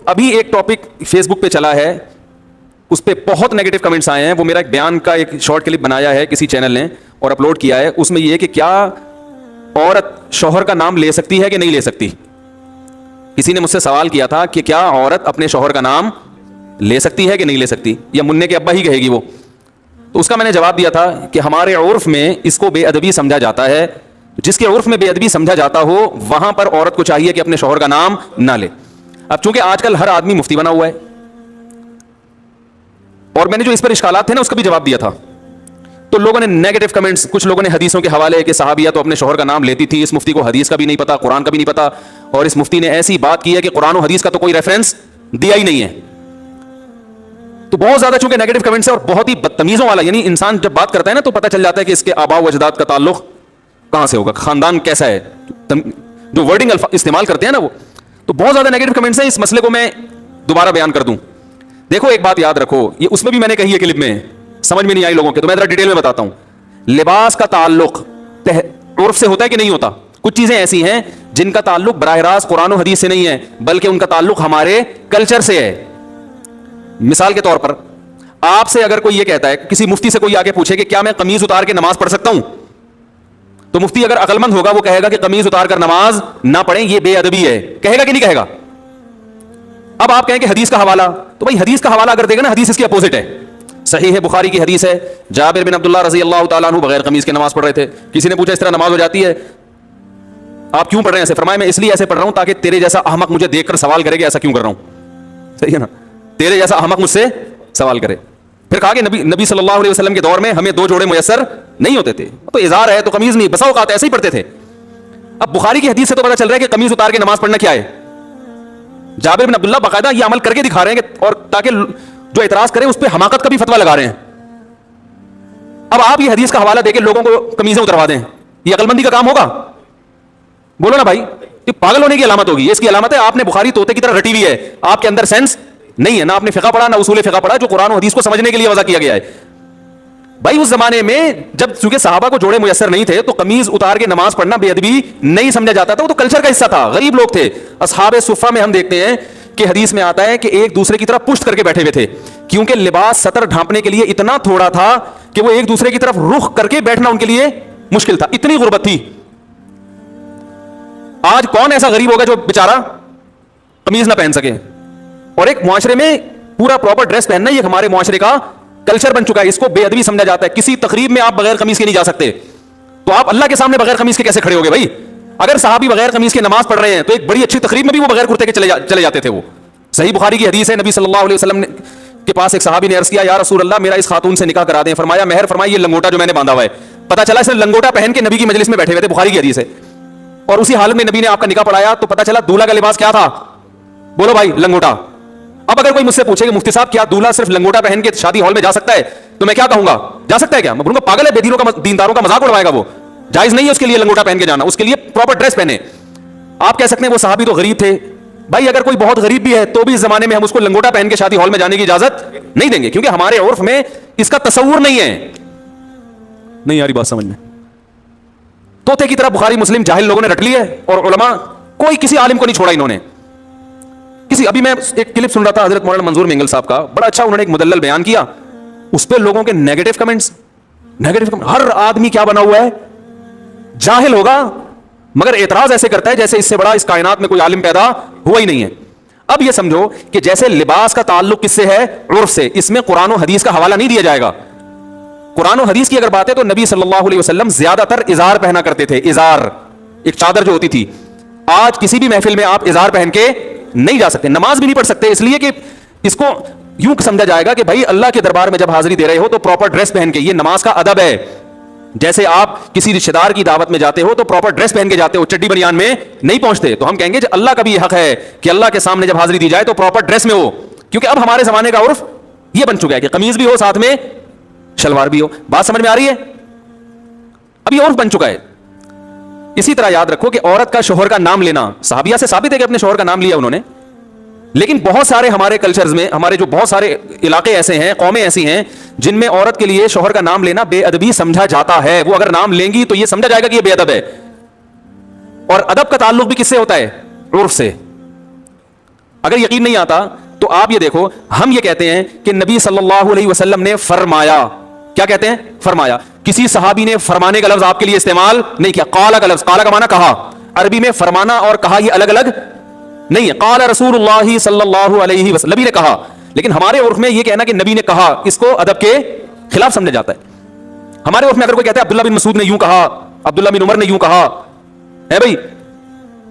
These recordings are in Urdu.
ابھی ایک ٹاپک فیس بک پہ چلا ہے, اس پہ بہت نیگیٹو کمنٹس آئے ہیں. وہ میرا ایک بیان کا ایک شارٹ کلپ بنایا ہے کسی چینل نے اور اپلوڈ کیا ہے. اس میں یہ کہ کیا عورت شوہر کا نام لے سکتی ہے کہ نہیں لے سکتی. کسی نے مجھ سے سوال کیا تھا کہ کیا عورت اپنے شوہر کا نام لے سکتی ہے کہ نہیں لے سکتی, یا منع کے ابا ہی کہے گی وہ. تو اس کا میں نے جواب دیا تھا کہ ہمارے عرف میں اس کو بے ادبی سمجھا جاتا ہے. جس کے عرف میں بے ادبی سمجھا جاتا ہو وہاں پر عورت کو چاہیے کہ اپنے شوہر کا نام نہ لے. اب چونکہ آج کل ہر آدمی مفتی بنا ہوا ہے, اور میں نے جو اس پر اشکالات تھے نا اس کا بھی جواب دیا تھا, تو لوگوں نے نیگیٹو کمنٹس, کچھ لوگوں نے حدیثوں کے حوالے کہ صحابیہ تو اپنے شوہر کا نام لیتی تھی, اس مفتی کو حدیث کا بھی نہیں پتا, قرآن کا بھی نہیں پتا, اور اس مفتی نے ایسی بات کی ہے کہ قرآن و حدیث کا تو کوئی ریفرنس دیا ہی نہیں ہے. تو بہت زیادہ چونکہ نیگیٹو کمنٹس ہے اور بہت ہی بدتمیزوں والا, یعنی انسان جب بات کرتا ہے نا تو پتہ چل جاتا ہے کہ اس کے آباء و اجداد کا تعلق کہاں سے ہوگا, خاندان کیسا ہے, جو ورڈنگ استعمال کرتے ہیں نا وہ. تو بہت زیادہ نیگیٹو کمنٹس ہیں. اس مسئلے کو میں دوبارہ بیان کر دوں. دیکھو ایک بات یاد رکھو, یہ اس میں بھی میں نے کہی ہے کلپ میں, سمجھ میں نہیں آئی لوگوں کے, تو میں ذرا ڈیٹیل میں بتاتا ہوں. لباس کا تعلق عرف سے ہوتا ہے کہ نہیں ہوتا. کچھ چیزیں ایسی ہیں جن کا تعلق براہ راست قرآن و حدیث سے نہیں ہے, بلکہ ان کا تعلق ہمارے کلچر سے ہے. مثال کے طور پر آپ سے اگر کوئی یہ کہتا ہے, کسی مفتی سے کوئی آگے پوچھے کہ کیا میں قمیض اتار کے نماز پڑھ سکتا ہوں, تو مفتی اگر عقل مند ہوگا وہ کہے گا کہ قمیض اتار کر نماز نہ پڑھیں, یہ بے ادبی ہے. کہے گا کہ نہیں کہے گا؟ اب آپ کہیں کہ حدیث کا حوالہ, تو بھائی حدیث کا حوالہ اگر دے گا نا, حدیث اس کی اپوزٹ ہے. صحیح ہے, بخاری کی حدیث ہے, جابر بن عبداللہ رضی اللہ تعالیٰ عنہ بغیر قمیض کے نماز پڑھ رہے تھے. کسی نے پوچھا اس طرح نماز ہو جاتی ہے, آپ کیوں پڑھ رہے ہیں ایسے؟ فرمایا میں اس لیے ایسے پڑھ رہا ہوں تاکہ تیرے جیسا احمق مجھے دیکھ کر سوال کرے کہ ایسا کیوں کر رہا ہوں. صحیح ہے نا, تیرے جیسا احمق مجھ سے سوال کرے. پھر کہا کہ نبی صلی اللہ علیہ وسلم کے دور میں ہمیں 2 جوڑے میسر نہیں ہوتے تھے, تو ازار ہے تو قمیض نہیں, بسا اوقات ایسے ہی پڑھتے تھے. اب بخاری کی حدیث سے تو پتہ چل رہا ہے کہ قمیض اتار کے نماز پڑھنا کیا ہے. جابر بن عبداللہ باقاعدہ یہ عمل کر کے دکھا رہے ہیں اور تاکہ جو اعتراض کریں اس پہ حماقت کا بھی فتویٰ لگا رہے ہیں. اب آپ یہ حدیث کا حوالہ دے کے لوگوں کو قمیضیں اتروا دیں, یہ عقل مندی کا کام ہوگا؟ بولو نا بھائی, یہ پاگل ہونے کی علامت ہوگی. اس کی علامت ہے آپ نے بخاری طوطے کی طرح رٹی ہوئی ہے, آپ کے اندر سینس نہیں ہے, نہ آپ نے فقہ پڑھا, نہ اصول فقہ پڑھا جو قرآن و حدیث کو سمجھنے کے لیے وضع کیا گیا ہے. بھائی اس زمانے میں جب چونکہ صحابہ کو جوڑے میسر نہیں تھے تو قمیض اتار کے نماز پڑھنا بے ادبی نہیں سمجھا جاتا تھا, وہ تو کلچر کا حصہ تھا. غریب لوگ تھے. اصحاب صفہ میں ہم دیکھتے ہیں کہ حدیث میں آتا ہے کہ ایک دوسرے کی طرف پشت کر کے بیٹھے ہوئے تھے, کیونکہ لباس سطر ڈھانپنے کے لیے اتنا تھوڑا تھا کہ وہ ایک دوسرے کی طرف رخ کر کے بیٹھنا ان کے لیے مشکل تھا, اتنی غربت تھی. آج کون ایسا غریب ہوگا جو بیچارہ قمیض نہ پہن سکے؟ اور ایک معاشرے میں پورا پراپر ڈریس پہننا یہ ہمارے معاشرے کا کلچر بن چکا ہے. اس کو بے ادبی سمجھا جاتا ہے. کسی تقریب میں آپ بغیر قمیض کے نہیں جا سکتے, تو آپ اللہ کے سامنے بغیر قمیض کے کیسے کھڑے ہوگے بھائی؟ اگر صحابی بغیر قمیض کے نماز پڑھ رہے ہیں تو ایک بڑی اچھی تقریب میں بھی وہ بغیر کرتے کے چلے جاتے تھے. وہ صحیح بخاری کی حدیث ہے, نبی صلی اللہ علیہ وسلم کے پاس ایک صحابی نے عرض کیا, یا رسول اللہ میرا اس خاتون سے نکاح کرا دیں. فرمایا مہر فرمائی یہ لنگوٹا جو میں نے باندھا ہوا ہے. پتا چلا اس نے لنگوٹا پہن کے نبی کی مجلس میں بیٹھے ہوئے تھے, بخاری کی حدیث ہے. اور اسی حالت میں نبی نے آپ کا نکاح پڑھایا تو پتا چلا دولہا کا لباس کیا تھا؟ بولو بھائی, لنگوٹا. اب اگر کوئی مجھ سے پوچھے کہ مفتی صاحب کیا دولہا صرف لنگوٹا پہن کے شادی ہال میں جا سکتا ہے, تو میں کیا کہوں گا؟ جا سکتا ہے کیا؟ میں بولوں گا پاگل ہے, دینداروں کا مذاق اڑوائے گا. وہ جائز نہیں ہے اس کے لیے لنگوٹا پہن کے جانا, اس کے لیے پراپر ڈریس پہنے. آپ کہہ سکتے ہیں وہ صحابی تو غریب تھے. بھائی اگر کوئی بہت غریب بھی ہے تو بھی اس زمانے میں ہم اس کو لنگوٹا پہن کے شادی ہال میں جانے کی اجازت نہیں دیں گے, کیونکہ ہمارے عرف میں اس کا تصور نہیں ہے. نہیں آ رہی بات سمجھ میں؟ طوطے کی طرح بخاری مسلم جاہل لوگوں نے رٹ لی ہے, اور علماء کوئی کسی عالم کو نہیں چھوڑا انہوں نے. ابھی میں ایک کلپ سن رہا تھا حضرت مولانا منظور منگل صاحب کا, بڑا اچھا انہوں نے ایک مدلل بیان کیا. اس پہ لوگوں کے نیگیٹو کمنٹس. ہر آدمی کیا بنا ہوا ہے؟ جاہل ہوگا, مگر اعتراض ایسے کرتا ہے جیسے اس سے بڑا اس کائنات میں کوئی عالم پیدا ہوا ہی نہیں ہے. اب یہ سمجھو کہ جیسے لباس کا تعلق کس سے ہے؟ عرف سے. اس میں قرآن و حدیث کا حوالہ نہیں دیا جائے گا. قرآن و حدیث کی اگر بات ہے تو نبی صلی اللہ علیہ وسلم زیادہ تر ازار پہنا کرتے تھے. ازار ایک چادر جو ہوتی تھی. آج کسی بھی محفل میں آپ ازار پہن کے نہیں جا سکتے, نماز بھی نہیں پڑھ سکتے, اس لیے کہ اس کو یوں سمجھا جائے گا کہ بھائی اللہ کے دربار میں جب حاضری دے رہے ہو تو پراپر ڈریس پہن کے, یہ نماز کا ادب ہے. جیسے آپ کسی رشتہ دار کی دعوت میں جاتے ہو تو پراپر ڈریس پہن کے جاتے ہو, چڈی بنیان میں نہیں پہنچتے. تو ہم کہیں گے اللہ کا بھی یہ حق ہے کہ اللہ کے سامنے جب حاضری دی جائے تو پراپر ڈریس میں ہو, کیونکہ اب ہمارے زمانے کا عرف یہ بن چکا ہے کہ قمیض بھی ہو ساتھ میں شلوار بھی ہو. بات سمجھ میں آ رہی ہے؟ اب یہ عرف بن چکا ہے. اسی طرح یاد رکھو کہ عورت کا شوہر کا نام لینا صحابیہ سے ثابت ہے کہ اپنے شوہر کا نام لیا انہوں نے, لیکن بہت سارے ہمارے کلچرز میں, ہمارے جو بہت سارے علاقے ایسے ہیں, قومیں ایسی ہیں جن میں عورت کے لیے شوہر کا نام لینا بے ادبی سمجھا جاتا ہے. وہ اگر نام لیں گی تو یہ سمجھا جائے گا کہ یہ بے ادب ہے. اور ادب کا تعلق بھی کس سے ہوتا ہے؟ عرف سے. اگر یقین نہیں آتا تو آپ یہ دیکھو, ہم یہ کہتے ہیں کہ نبی صلی اللہ علیہ وسلم نے فرمایا. کیا کہتے ہیں؟ فرمایا. کسی صحابی نے فرمانے کا لفظ آپ کے لیے استعمال نہیں کیا. قال کا لفظ, قال کا معنی کہا, عربی میں فرمانا اور کہا یہ الگ الگ نہیں ہے. قال رسول اللہ صلی اللہ علیہ وسلم, نبی نے کہا. لیکن ہمارے عرف میں یہ کہنا کہ نبی نے کہا, اس کو ادب کے خلاف سمجھا جاتا ہے. ہمارے عرف میں اگر کوئی کہتا ہے عبداللہ بن مسعود نے یوں کہا, عبداللہ بن عمر نے یوں کہا ہے بھائی,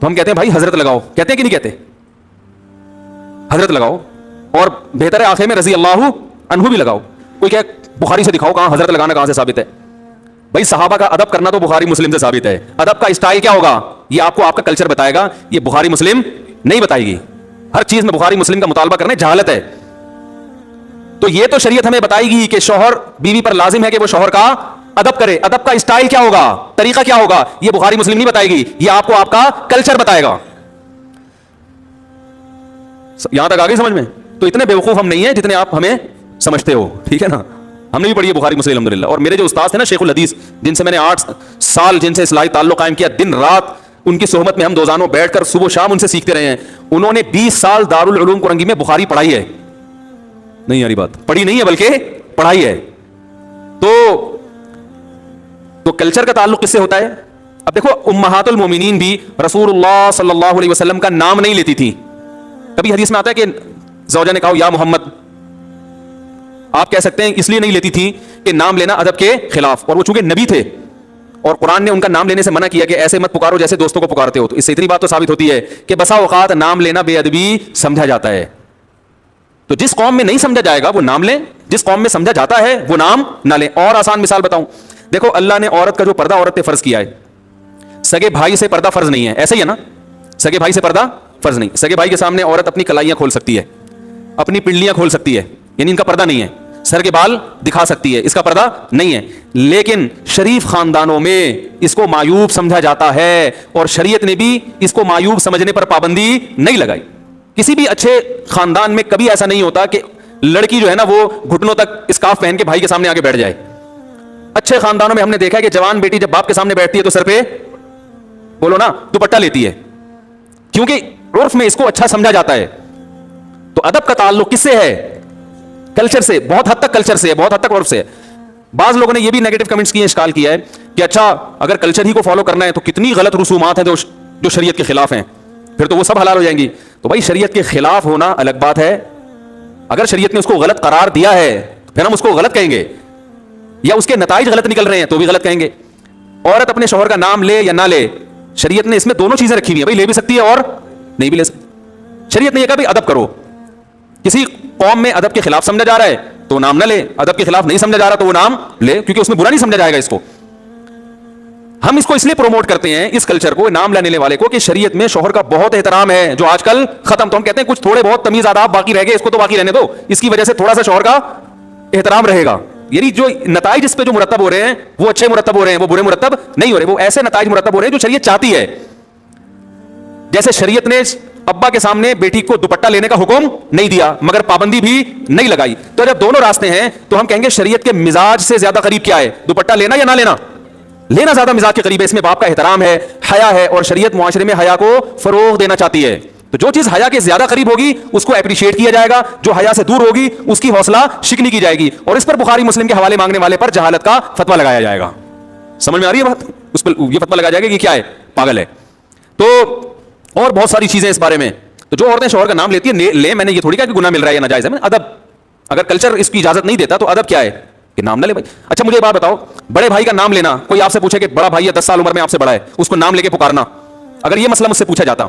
تو ہم کہتے ہیں بھائی حضرت لگاؤ. کہتے ہیں کہ نہیں کہتے؟ حضرت لگاؤ, اور بہتر ہے آخر میں رضی اللہ عنہ بھی لگاؤ. کوئی کہ بخاری سے دکھاؤ کہاں حضرت لگانا کہاں سے ثابت ہے. بھائی صحابہ کا ادب کرنا تو بخاری مسلم سے ثابت ہے. ادب کا اسٹائل کیا ہوگا یہ آپ کو آپ کا کلچر بتائے گا, یہ بخاری مسلم نہیں بتائے گی. ہر چیز میں بخاری مسلم کا مطالبہ کرنے جہالت ہے. تو یہ تو شریعت ہمیں بتائے گی کہ شوہر بیوی پر لازم ہے کہ وہ شوہر کا ادب کرے. ادب کا اسٹائل کیا ہوگا, طریقہ کیا ہوگا, یہ بخاری مسلم نہیں بتائے گی, یہ آپ کو آپ کا کلچر بتائے گا. یہاں تک آگے سمجھ میں؟ تو اتنے بیوقوف ہم نہیں ہیں جتنے آپ ہمیں سمجھتے ہو, ٹھیک ہے نا. ہم نے بھی پڑھی ہے بخاری مسلم الحمدللہ. اور میرے جو استاد تھے نا شیخ الحدیث, جن سے میں نے 8 سال جن سے اصلاحی تعلق قائم کیا, دن رات ان کی صحبت میں ہم دوزانوں بیٹھ کر صبح و شام ان سے سیکھتے رہے ہیں. انہوں نے 20 سال دارالعلوم کرنگی میں بخاری پڑھائی ہے. نہیں یاری بات, پڑھی نہیں ہے بلکہ پڑھائی ہے. تو کلچر کا تعلق کس سے ہوتا ہے؟ اب دیکھو امہات المومنین بھی رسول اللہ صلی اللہ علیہ وسلم کا نام نہیں لیتی تھی. کبھی حدیث میں آتا ہے کہ زوجہ نے کہا یا محمد, آپ کہہ سکتے ہیں اس لیے نہیں لیتی تھی کہ نام لینا ادب کے خلاف, اور وہ چونکہ نبی تھے اور قرآن نے ان کا نام لینے سے منع کیا کہ ایسے مت پکارو جیسے دوستوں کو پکارتے ہو. تو اس سے اتنی بات تو ثابت ہوتی ہے کہ بسا اوقات نام لینا بے ادبی سمجھا جاتا ہے. تو جس قوم میں نہیں سمجھا جائے گا وہ نام لیں, جس قوم میں سمجھا جاتا ہے وہ نام نہ لیں. اور آسان مثال بتاؤں, دیکھو اللہ نے عورت کا جو پردہ عورت پہ فرض کیا ہے, سگے بھائی سے پردہ فرض نہیں ہے, ایسے ہی ہے نا. سگے بھائی سے پردہ فرض نہیں. سگے بھائی کے سامنے عورت اپنی کلائیاں کھول سکتی ہے, اپنی پنڈلیاں کھول سکتی ہے, یعنی ان کا پردہ نہیں ہے. سر کے بال دکھا سکتی ہے, اس کا پردہ نہیں ہے. لیکن شریف خاندانوں میں اس کو معیوب سمجھا جاتا ہے, اور شریعت نے بھی اس کو معیوب سمجھنے پر پابندی نہیں لگائی. کسی بھی اچھے خاندان میں کبھی ایسا نہیں ہوتا کہ لڑکی جو ہے نا وہ گھٹنوں تک اسکارف پہن کے بھائی کے سامنے آگے بیٹھ جائے. اچھے خاندانوں میں ہم نے دیکھا ہے کہ جوان بیٹی جب باپ کے سامنے بیٹھتی ہے تو سر پہ بولو نا دوپٹہ لیتی ہے, کیونکہ عرف میں اس کو اچھا سمجھا جاتا ہے. تو ادب کا تعلق کس سے ہے؟ کلچر سے, بہت حد تک کلچر سے, بہت حد تک عرف سے. بعض لوگوں نے یہ بھی نیگیٹو کمنٹس کیے, اشکال کیا ہے کہ اچھا اگر کلچر ہی کو فالو کرنا ہے تو کتنی غلط رسومات ہیں جو شریعت کے خلاف ہیں, پھر تو وہ سب حلال ہو جائیں گی. تو بھائی شریعت کے خلاف ہونا الگ بات ہے. اگر شریعت نے اس کو غلط قرار دیا ہے پھر ہم اس کو غلط کہیں گے, یا اس کے نتائج غلط نکل رہے ہیں تو بھی غلط کہیں گے. عورت اپنے شوہر کا نام لے یا نہ لے, شریعت نے اس میں دونوں چیزیں رکھی ہوئی ہیں. بھائی لے بھی سکتی ہے اور نہیں بھی لے سکتی. شریعت نے یہ کہا بھائی ادب کرو. کسی قوم میں ادب کے خلاف سمجھا جا رہا ہے تو نام نہ لے, ادب کے خلاف نہیں سمجھا جا رہا تو وہ نام لے, کیونکہ اس میں برا نہیں سمجھا جائے گا اس کو. ہم اس کو اس لیے پروموٹ کرتے ہیں اس کلچر کو, نام لینے والے کو, کہ شریعت میں شوہر کا بہت احترام ہے جو آج کل ختم. تو ہم کہتے ہیں کچھ تھوڑے بہت تمیز آداب باقی رہ گئے, اس کو تو باقی رہنے دو, اس کی وجہ سے تھوڑا سا شوہر کا احترام رہے گا. یعنی جو نتائج اس پہ جو مرتب ہو رہے ہیں وہ اچھے مرتب ہو رہے ہیں, وہ برے مرتب نہیں ہو رہے. وہ ایسے نتائج مرتب ہو رہے ہیں جو شریعت چاہتی ہے. جیسے شریعت نے ابا کے سامنے بیٹی کو دوپٹہ لینے کا حکم نہیں دیا مگر پابندی بھی نہیں لگائی. تو جب دونوں راستے ہیں تو ہم کہیں گے شریعت کے مزاج سے زیادہ قریب کیا ہے, دوپٹہ لینا یا نہ لینا؟ لینا زیادہ مزاج کے قریب ہے. اس میں باپ کا احترام ہے, حیا ہے, اور شریعت معاشرے میں حیا کو فروغ دینا چاہتی ہے. تو جو چیز حیا کے زیادہ قریب ہوگی اس کو اپریشیٹ کیا جائے گا, جو حیا سے دور ہوگی اس کی حوصلہ شکنی کی جائے گی, اور اس پر بخاری مسلم کے حوالے مانگنے والے پر جہالت کا فتویٰ لگایا جائے گا. سمجھ میں آ رہی ہے بات؟ اس پر یہ فتویٰ لگایا جائے گا کہ کیا ہے, پاگل ہے. تو اور بہت ساری چیزیں اس بارے میں. تو جو عورتیں شوہر کا نام لیتی ہیں لے, میں نے یہ تھوڑی کہا کہ گناہ مل رہا ہے یا ناجائز ہے. ادب, اگر کلچر اس کی اجازت نہیں دیتا تو ادب کیا ہے کہ نام نہ لے بھائی. اچھا مجھے ایک بات بتاؤ, بڑے بھائی کا نام لینا, کوئی آپ سے پوچھے کہ بڑا بھائی ہے 10 سال عمر میں آپ سے بڑا ہے, اس کو نام لے کے پکارنا, اگر یہ مسئلہ مجھ سے پوچھا جاتا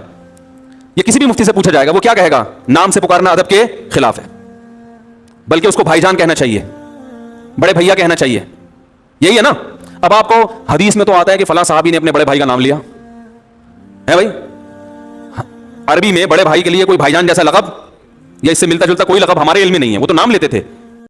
یا کسی بھی مفتی سے پوچھا جائے گا, وہ کیا کہے گا؟ نام سے پکارنا ادب کے خلاف ہے, بلکہ اس کو بھائی جان کہنا چاہیے, بڑے بھیا کہنا چاہیے. یہی ہے نا. اب آپ کو حدیث میں تو آتا ہے کہ فلاں صحابی نے اپنے بڑے بھائی کا نام لیا ہے. بھائی عربی میں بڑے بھائی کے لیے کوئی بھائی جان جیسا لقب یا اس سے ملتا جلتا کوئی لقب ہمارے علم میں نہیں ہے, وہ تو نام لیتے تھے.